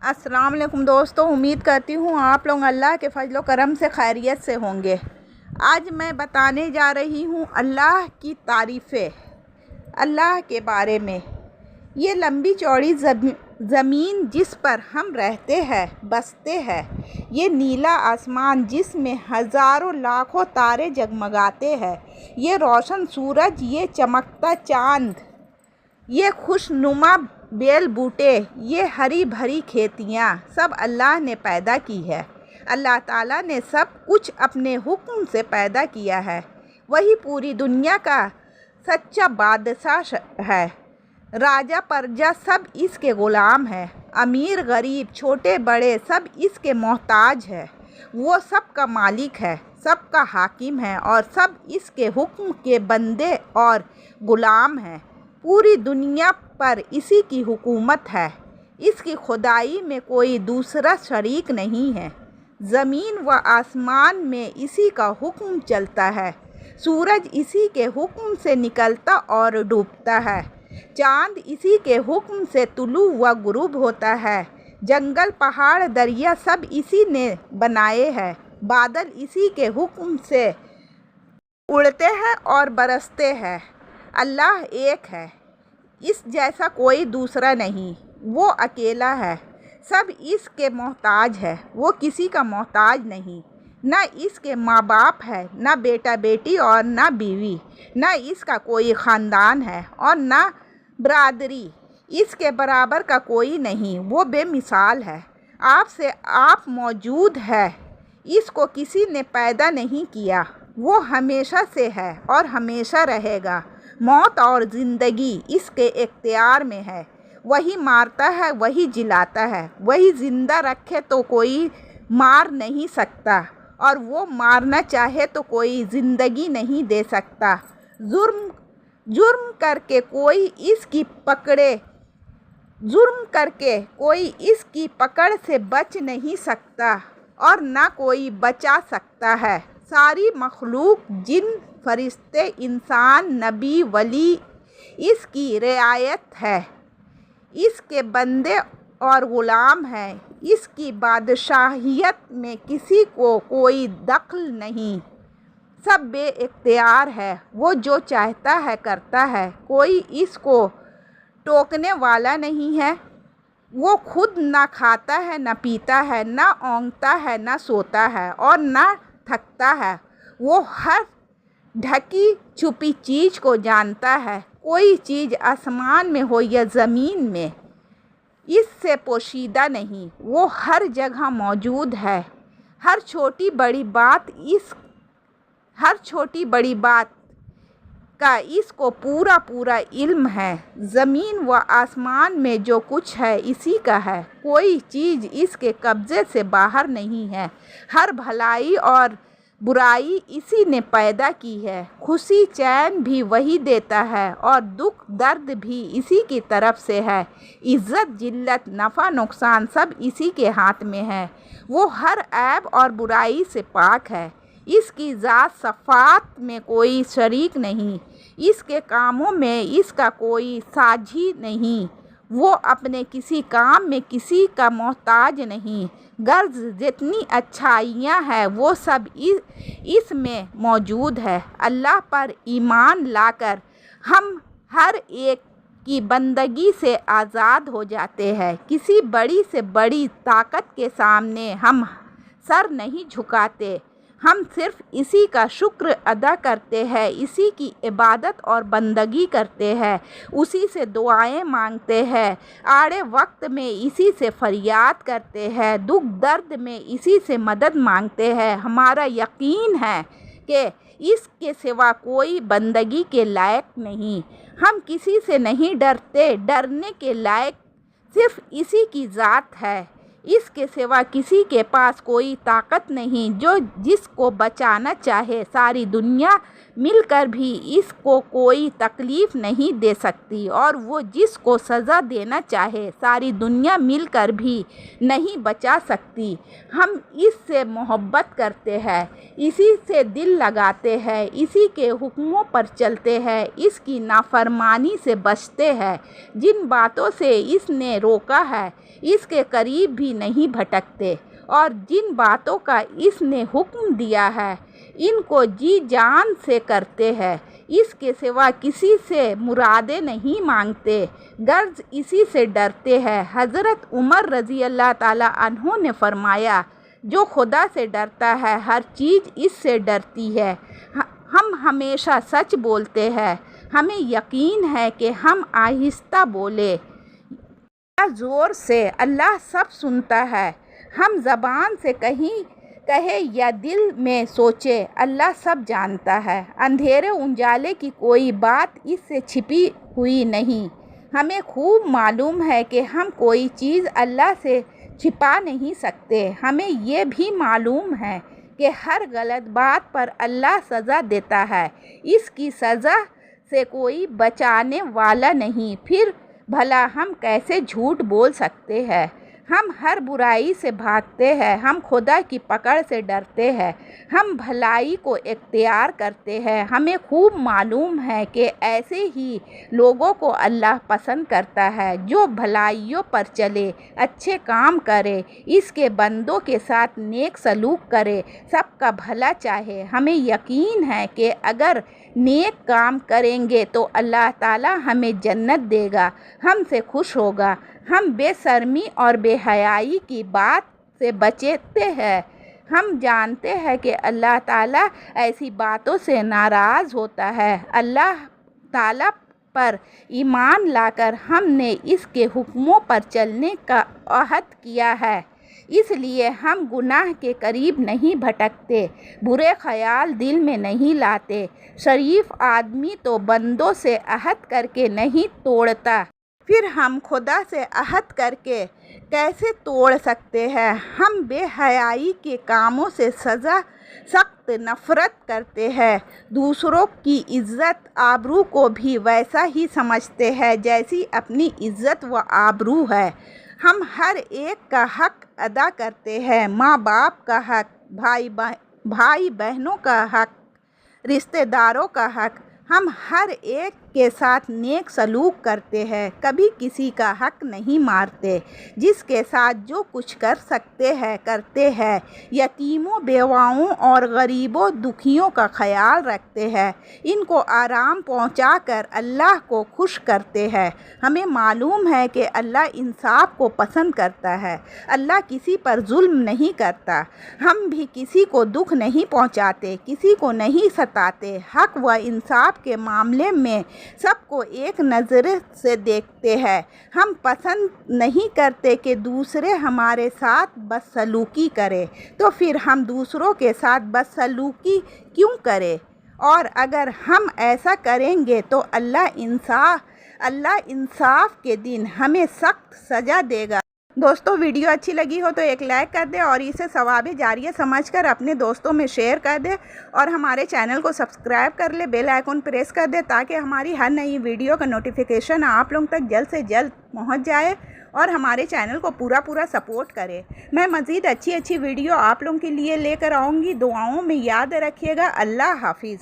अस्सलाम वालेकुम दोस्तों, उम्मीद करती हूँ आप लोग अल्लाह के फजल व करम से खैरियत से होंगे। आज मैं बताने जा रही हूँ अल्लाह की तारीफ़ें, अल्लाह के बारे में। ये लंबी चौड़ी ज़मीन जिस पर हम रहते हैं, बसते हैं, ये नीला आसमान जिसमें हज़ारों लाखों तारे जगमगाते हैं, ये रोशन सूरज, ये चमकता चाँद, ये खुशनुमा बेल बूटे, ये हरी भरी खेतियाँ सब अल्लाह ने पैदा की है। अल्लाह ताला ने सब कुछ अपने हुक्म से पैदा किया है। वही पूरी दुनिया का सच्चा बादशाह है। राजा प्रजा सब इसके ग़ुलाम हैं। अमीर गरीब छोटे बड़े सब इसके मोहताज है। वो सब का मालिक है, सबका हाकिम है और सब इसके हुक्म के बंदे और ग़ुलाम हैं। पूरी दुनिया पर इसी की हुकूमत है। इसकी खुदाई में कोई दूसरा शरीक नहीं है। ज़मीन व आसमान में इसी का हुक्म चलता है। सूरज इसी के हुक्म से निकलता और डूबता है। चाँद इसी के हुक्म से तुलू व गुरूब होता है। जंगल पहाड़ दरिया सब इसी ने बनाए हैं। बादल इसी के हुक्म से उड़ते हैं और बरसते हैं। अल्लाह एक है, इस जैसा कोई दूसरा नहीं। वो अकेला है, सब इसके मोहताज है। वो किसी का मोहताज नहीं। न इसके माँ बाप है, न बेटा बेटी और न बीवी। न इसका कोई ख़ानदान है और न बरादरी। इसके बराबर का कोई नहीं। वो बेमिसाल है, आपसे आप मौजूद है। इसको किसी ने पैदा नहीं किया। वो हमेशा से है और हमेशा रहेगा। मौत और ज़िंदगी इसके इख्तियार में है। वही मारता है, वही जिलाता है। वही ज़िंदा रखे तो कोई मार नहीं सकता और वो मारना चाहे तो कोई ज़िंदगी नहीं दे सकता। जुर्म करके कोई इसकी पकड़ से बच नहीं सकता और ना कोई बचा सकता है। सारी मखलूक, जिन फरिश्ते, इंसान, नबी, वली इसकी रियायत है। इसके बंदे और ग़ुलाम हैं। इसकी बादशाहियत में किसी को कोई दखल नहीं। सब बेइख्तियार है। वो जो चाहता है करता है। कोई इसको टोकने वाला नहीं है। वो खुद ना खाता है, न पीता है, न ओंघता है, न सोता है और न थकता है। वो हर ढकी छुपी चीज़ को जानता है। कोई चीज़ आसमान में हो या ज़मीन में इससे पोशीदा नहीं। वो हर जगह मौजूद है। हर छोटी बड़ी बात का इसको पूरा इल्म है। ज़मीन व आसमान में जो कुछ है इसी का है। कोई चीज़ इसके कब्ज़े से बाहर नहीं है। हर भलाई और बुराई इसी ने पैदा की है। खुशी चैन भी वही देता है और दुख दर्द भी इसी की तरफ से है। इज़्ज़त जिल्लत नफ़ा नुकसान सब इसी के हाथ में है। वो हर ऐब और बुराई से पाक है। इसकी ज़ात सफ़ात में कोई शरीक नहीं। इसके कामों में इसका कोई साझी नहीं। वो अपने किसी काम में किसी का मोहताज नहीं। गर्ज जितनी अच्छाइयाँ हैं वो सब इसमें मौजूद है। अल्लाह पर ईमान लाकर हम हर एक की बंदगी से आज़ाद हो जाते हैं। किसी बड़ी से बड़ी ताकत के सामने हम सर नहीं झुकाते। हम सिर्फ़ इसी का शुक्र अदा करते हैं, इसी की इबादत और बंदगी करते हैं, उसी से दुआएं मांगते हैं। आड़े वक्त में इसी से फरियाद करते हैं, दुख दर्द में इसी से मदद मांगते हैं। हमारा यकीन है कि इसके सिवा कोई बंदगी के लायक नहीं। हम किसी से नहीं डरते। डरने के लायक सिर्फ़ इसी की ज़ात है। इसके सिवा किसी के पास कोई ताकत नहीं जो जिसको बचाना चाहे। सारी दुनिया मिलकर भी इसको कोई तकलीफ़ नहीं दे सकती, और वो जिसको सज़ा देना चाहे सारी दुनिया मिलकर भी नहीं बचा सकती। हम इससे मोहब्बत करते हैं, इसी से दिल लगाते हैं, इसी के हुक्मों पर चलते हैं, इसकी नाफरमानी से बचते हैं। जिन बातों से इसने रोका है इसके करीब भी नहीं भटकते, और जिन बातों का इसने हुक्म दिया है इनको जी जान से करते हैं। इसके सिवा किसी से मुरादें नहीं मांगते, गर्ज इसी से डरते हैं। हज़रत उमर रज़ी अल्लाह ताला अन्हु ने फरमाया, जो खुदा से डरता है हर चीज़ इससे डरती है। हम हमेशा सच बोलते हैं, हमें यकीन है कि हम आहिस्ता बोले या ज़ोर से अल्लाह सब सुनता है। हम ज़बान से कहे या दिल में सोचे, अल्लाह सब जानता है। अंधेरे उजाले की कोई बात इससे छिपी हुई नहीं। हमें खूब मालूम है कि हम कोई चीज़ अल्लाह से छिपा नहीं सकते। हमें ये भी मालूम है कि हर गलत बात पर अल्लाह सज़ा देता है, इसकी सज़ा से कोई बचाने वाला नहीं। फिर भला हम कैसे झूठ बोल सकते हैं? हम हर बुराई से भागते हैं, हम खुदा की पकड़ से डरते हैं, हम भलाई को इख्तियार करते हैं। हमें खूब मालूम है कि ऐसे ही लोगों को अल्लाह पसंद करता है जो भलाइयों पर चले, अच्छे काम करे, इसके बंदों के साथ नेक सलूक करे, सबका भला चाहे। हमें यकीन है कि अगर नेक काम करेंगे तो अल्लाह ताला हमें जन्नत देगा, हमसे खुश होगा। हम बेशर्मी और बेहयाई की बात से बचते हैं। हम जानते हैं कि अल्लाह ताला ऐसी बातों से नाराज़ होता है। अल्लाह ताला पर ईमान लाकर हमने इसके हुक्मों पर चलने का अहद किया है, इसलिए हम गुनाह के करीब नहीं भटकते, बुरे ख्याल दिल में नहीं लाते। शरीफ आदमी तो बंदों से अहद करके नहीं तोड़ता, फिर हम खुदा से अहद करके कैसे तोड़ सकते हैं? हम बेहयाई के कामों से सख्त नफ़रत करते हैं, दूसरों की इज़्ज़त आबरू को भी वैसा ही समझते हैं जैसी अपनी इज़्ज़त व आबरू है। हम हर एक का हक़ अदा करते हैं, माँ बाप का हक़, भाई बहनों का हक़, रिश्तेदारों का हक़। हम हर एक के साथ नेक सलूक करते हैं, कभी किसी का हक़ नहीं मारते, जिसके साथ जो कुछ कर सकते हैं करते हैं। यतीमों, बेवाओं और गरीबों दुखियों का ख्याल रखते हैं, इनको आराम पहुंचाकर अल्लाह को खुश करते हैं। हमें मालूम है कि अल्लाह इंसाफ को पसंद करता है, अल्लाह किसी पर जुल्म नहीं करता। हम भी किसी को दुख नहीं पहुंचाते, किसी को नहीं सताते। हक़ व इंसाफ के मामले में सबको एक नज़र से देखते हैं। हम पसंद नहीं करते कि दूसरे हमारे साथ बदसलूकी करें, तो फिर हम दूसरों के साथ बदसलूकी क्यों करें? और अगर हम ऐसा करेंगे तो अल्लाह इंसाफ के दिन हमें सख्त सज़ा देगा। दोस्तों, वीडियो अच्छी लगी हो तो एक लाइक कर दें और इसे सवाब जारिया समझकर अपने दोस्तों में शेयर कर दें, और हमारे चैनल को सब्सक्राइब कर ले, बेल आइकन प्रेस कर दें ताकि हमारी हर नई वीडियो का नोटिफिकेशन आप लोगों तक जल्द से जल्द पहुंच जाए, और हमारे चैनल को पूरा सपोर्ट करें। मैं मज़ीद अच्छी वीडियो आप लोगों के लिए लेकर आऊँगी। दुआओं में याद रखिएगा। अल्लाह हाफिज़।